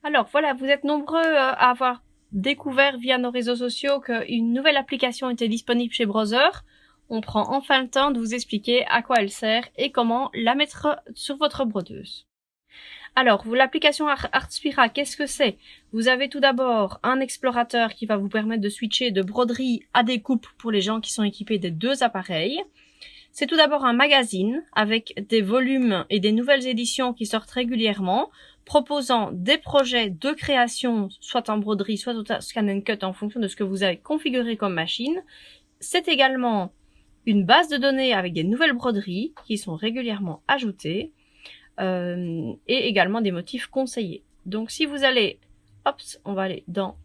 Alors voilà, vous êtes nombreux à avoir découvert via nos réseaux sociaux qu'une nouvelle application était disponible chez Browser. On prend enfin le temps de vous expliquer à quoi elle sert et comment la mettre sur votre brodeuse. Alors, l'application Artspira, qu'est-ce que c'est? Vous avez tout d'abord un explorateur qui va vous permettre de switcher de broderie à découpe pour les gens qui sont équipés des deux appareils. C'est tout d'abord un magazine avec des volumes et des nouvelles éditions qui sortent régulièrement, proposant des projets de création, soit en broderie, soit au scan and cut en fonction de ce que vous avez configuré comme machine. C'est également une base de données avec des nouvelles broderies qui sont régulièrement ajoutées et également des motifs conseillés. Donc si vous allez, hop, on va aller dans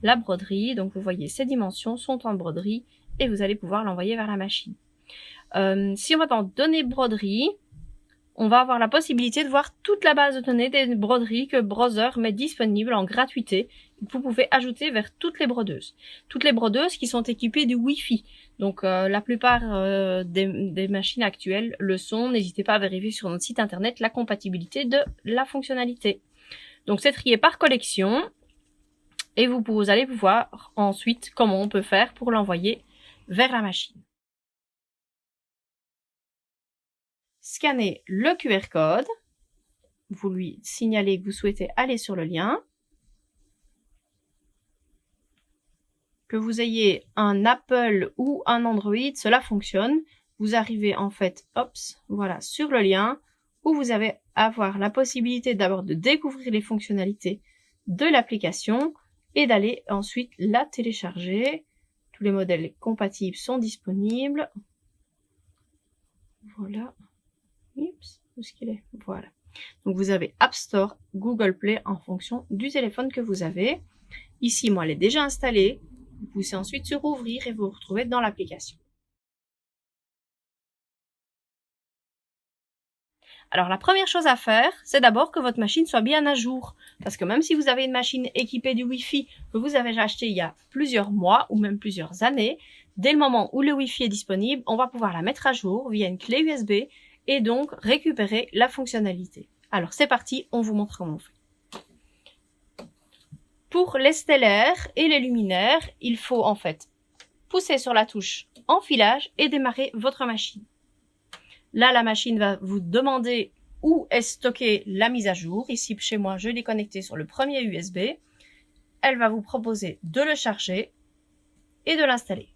la broderie. Donc vous voyez ces dimensions sont en broderie et vous allez pouvoir l'envoyer vers la machine. Si on va dans données broderie, on va avoir la possibilité de voir toute la base de données des broderies que Browser met disponible en gratuité. Vous pouvez ajouter vers toutes les brodeuses. Toutes les brodeuses qui sont équipées du Wi-Fi. Donc la plupart des machines actuelles le sont. N'hésitez pas à vérifier sur notre site internet la compatibilité de la fonctionnalité. Donc c'est trié par collection. Et vous allez pouvoir ensuite comment on peut faire pour l'envoyer vers la machine. Scannez le QR code, vous lui signalez que vous souhaitez aller sur le lien, que vous ayez un Apple ou un Android, cela fonctionne. Vous arrivez en fait, voilà, sur le lien où vous allez avoir la possibilité d'abord de découvrir les fonctionnalités de l'application et d'aller ensuite la télécharger. Tous les modèles compatibles sont disponibles. Voilà. Oups, où est-ce qu'il est? Voilà. Donc vous avez App Store, Google Play en fonction du téléphone que vous avez. Ici, moi, elle est déjà installée. Vous poussez ensuite sur Ouvrir et vous vous retrouvez dans l'application. Alors la première chose à faire, c'est d'abord que votre machine soit bien à jour. Parce que même si vous avez une machine équipée du Wi-Fi que vous avez acheté il y a plusieurs mois ou même plusieurs années, dès le moment où le Wi-Fi est disponible, on va pouvoir la mettre à jour via une clé USB et donc récupérer la fonctionnalité. Alors c'est parti, on vous montre comment on fait. Pour les stellaires et les luminaires, il faut en fait pousser sur la touche enfilage et démarrer votre machine. Là, la machine va vous demander où est stockée la mise à jour. Ici, chez moi, je l'ai connecté sur le premier USB. Elle va vous proposer de le charger et de l'installer.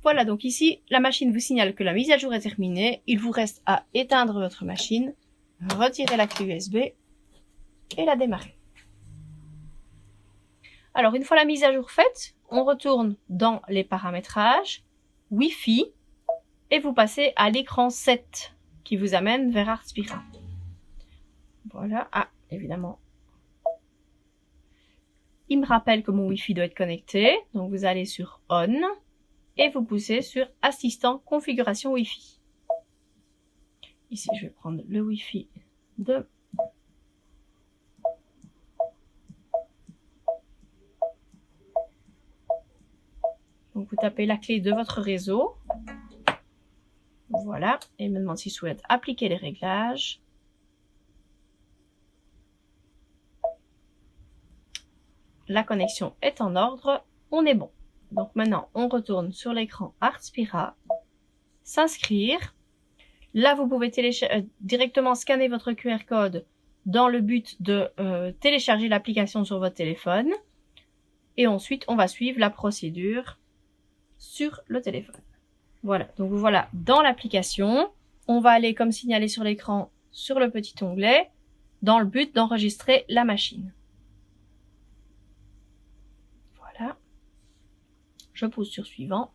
Voilà, donc ici, la machine vous signale que la mise à jour est terminée. Il vous reste à éteindre votre machine, retirer la clé USB et la démarrer. Alors, une fois la mise à jour faite, on retourne dans les paramétrages, Wi-Fi, et vous passez à l'écran 7 qui vous amène vers Artspira. Voilà, évidemment. Il me rappelle que mon Wi-Fi doit être connecté, donc vous allez sur On, et vous poussez sur Assistant Configuration Wi-Fi. Ici, je vais prendre le Wi-Fi de... Donc vous tapez la clé de votre réseau. Voilà, et il me demande si je souhaite appliquer les réglages. La connexion est en ordre, on est bon. Donc maintenant, on retourne sur l'écran Artspira, s'inscrire. Là, vous pouvez directement scanner votre QR code dans le but de télécharger l'application sur votre téléphone. Et ensuite, on va suivre la procédure sur le téléphone. Voilà, donc voilà dans l'application. On va aller, comme signalé sur l'écran, sur le petit onglet, dans le but d'enregistrer la machine. Voilà. Je pousse sur suivant.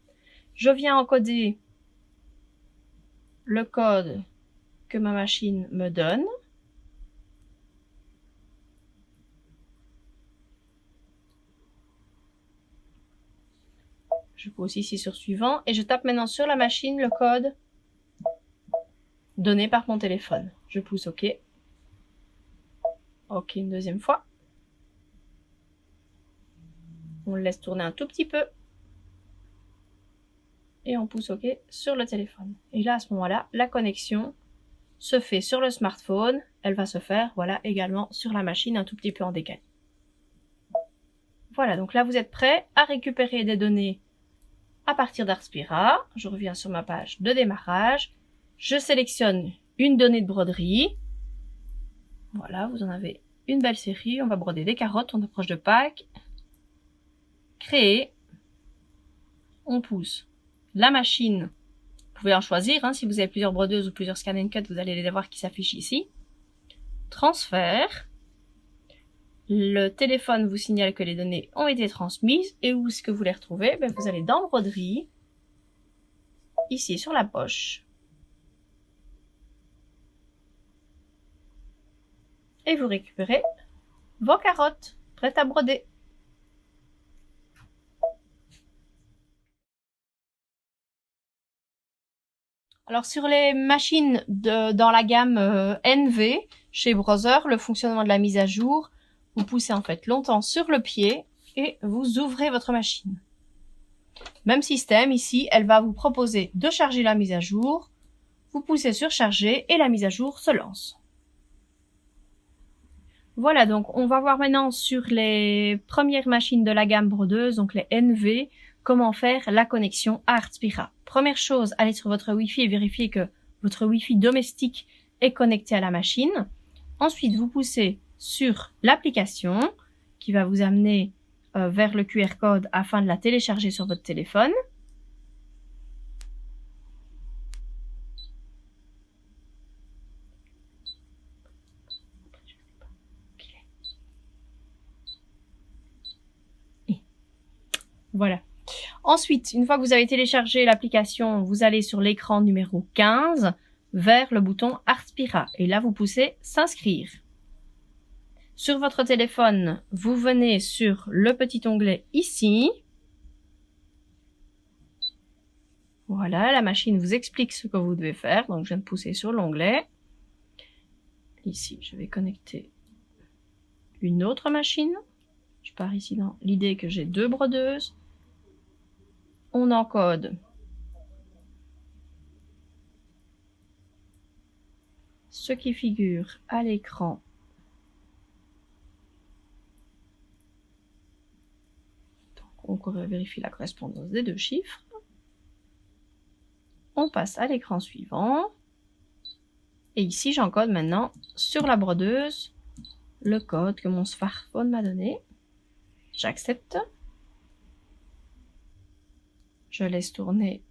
Je viens encoder le code que ma machine me donne. Je pousse ici sur suivant et je tape maintenant sur la machine le code donné par mon téléphone. Je pousse OK. OK une deuxième fois. On le laisse tourner un tout petit peu. Et on pousse OK sur le téléphone. Et là, à ce moment-là, la connexion se fait sur le smartphone, elle va se faire, voilà, également sur la machine un tout petit peu en décalé. Voilà, donc là vous êtes prêts à récupérer des données à partir d'Artspira. Je reviens sur ma page de démarrage. Je sélectionne une donnée de broderie. Voilà, vous en avez une belle série. On va broder des carottes, on approche de Pâques. Créer. On pousse la machine. Vous pouvez en choisir, hein, si vous avez plusieurs brodeuses ou plusieurs scan and cut, vous allez les voir qui s'affichent ici. Transfert. Le téléphone vous signale que les données ont été transmises. Et où est-ce que vous les retrouvez? Ben, vous allez dans broderie, ici sur la poche. Et vous récupérez vos carottes prêtes à broder. Alors sur les machines dans la gamme NV, chez Brother, le fonctionnement de la mise à jour, vous poussez en fait longtemps sur le pied et vous ouvrez votre machine. Même système, ici, elle va vous proposer de charger la mise à jour. Vous poussez sur charger et la mise à jour se lance. Voilà, donc on va voir maintenant sur les premières machines de la gamme brodeuse, donc les NV, comment faire la connexion à Artspira. Première chose, allez sur votre Wi-Fi et vérifiez que votre Wi-Fi domestique est connecté à la machine. Ensuite, vous poussez sur l'application qui va vous amener vers le QR code afin de la télécharger sur votre téléphone. Voilà. Ensuite, une fois que vous avez téléchargé l'application, vous allez sur l'écran numéro 15 vers le bouton Artspira. Et là, vous poussez s'inscrire. Sur votre téléphone, vous venez sur le petit onglet ici. Voilà, la machine vous explique ce que vous devez faire. Donc, je viens de pousser sur l'onglet. Ici, je vais connecter une autre machine. Je pars ici dans l'idée que j'ai deux brodeuses. On encode ce qui figure à l'écran. Donc, on vérifie la correspondance des deux chiffres. On passe à l'écran suivant. Et ici, j'encode maintenant sur la brodeuse le code que mon smartphone m'a donné. J'accepte. Je laisse tourner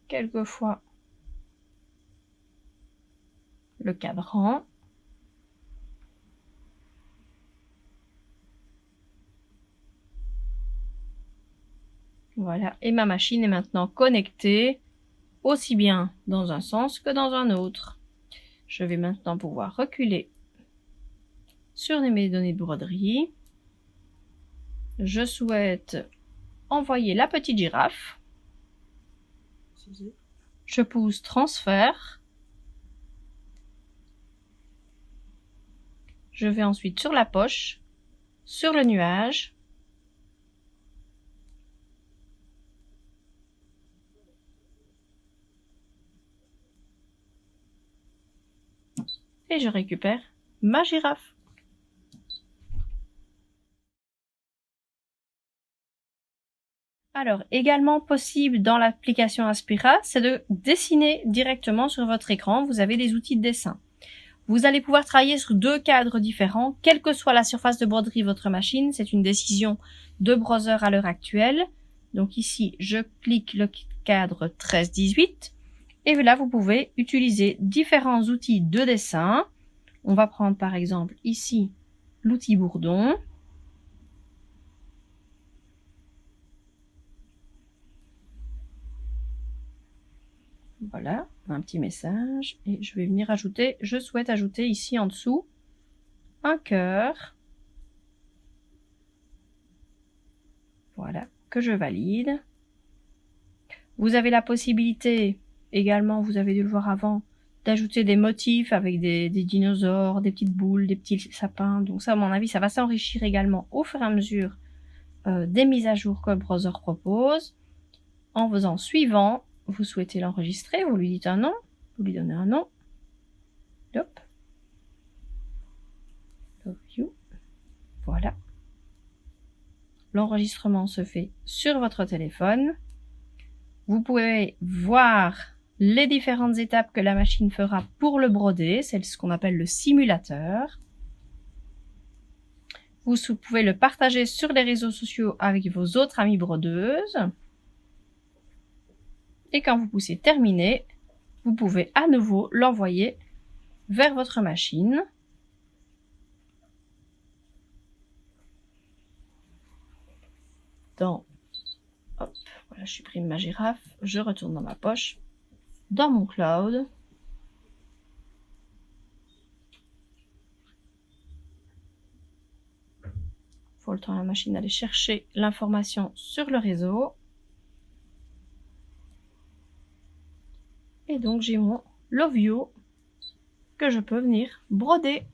quelques fois le cadran. Voilà, et ma machine est maintenant connectée aussi bien dans un sens que dans un autre. Je vais maintenant pouvoir reculer sur mes données de broderie. Je souhaite envoyer la petite girafe. Je pousse transfert. Je vais ensuite sur la poche, sur le nuage. Et je récupère ma girafe. Alors, également possible dans l'application Artspira, c'est de dessiner directement sur votre écran. Vous avez des outils de dessin. Vous allez pouvoir travailler sur deux cadres différents, quelle que soit la surface de broderie de votre machine. C'est une décision de Brother à l'heure actuelle. Donc ici, je clique le cadre 13-18. Et là, vous pouvez utiliser différents outils de dessin. On va prendre par exemple ici l'outil bourdon. Voilà, un petit message. Et je vais venir ajouter, je souhaite ajouter ici en dessous un cœur. Voilà, que je valide. Vous avez la possibilité, également, vous avez dû le voir avant, d'ajouter des motifs avec des dinosaures, des petites boules, des petits sapins. Donc ça, à mon avis, ça va s'enrichir également au fur et à mesure des mises à jour que Brother propose. En faisant suivant, vous souhaitez l'enregistrer, vous lui dites un nom, vous lui donnez un nom. Hop. Love you. Voilà. L'enregistrement se fait sur votre téléphone. Vous pouvez voir les différentes étapes que la machine fera pour le broder. C'est ce qu'on appelle le simulateur. Vous pouvez le partager sur les réseaux sociaux avec vos autres amies brodeuses. Et quand vous poussez terminer, vous pouvez à nouveau l'envoyer vers votre machine. Hop, voilà, je supprime ma girafe, je retourne dans ma poche, dans mon cloud. Faut le temps à la machine d'aller chercher l'information sur le réseau. Et donc j'ai mon Love You que je peux venir broder.